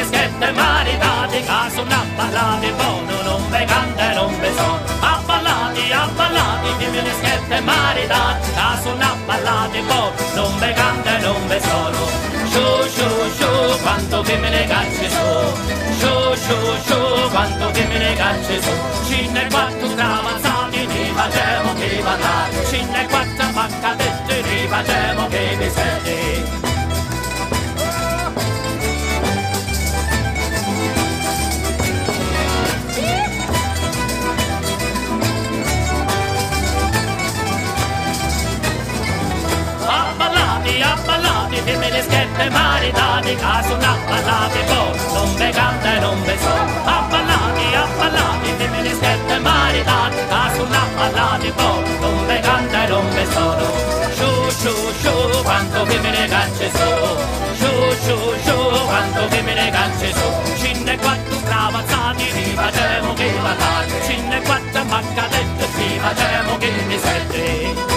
femminischette maritati, che sono abballati buono, non ve canta e non ve so. Abballati, femminischette maritati, che sono abballati buono, non ve canta e non ve sono. Sciù, quanto femmine cacce su, sciù, quanto femmine cacce su. Cinne quattro travazzati, ne facciamo che ballare, cinne quattro baccadette, ne facciamo che vi senti. Abballati, femminischette maritati, che sono abballati poi, non ve canta e non ve so. Abballati, femminischette maritati, che sono abballati poi, non ve canta e non ve sono. Sciù, quanto femmine cacce su, sciù, quanto femmine cacce su. Cinne quattro travazzati, vi facciamo che ballare, cinne quattro maccadette, vi facciamo che mi sente.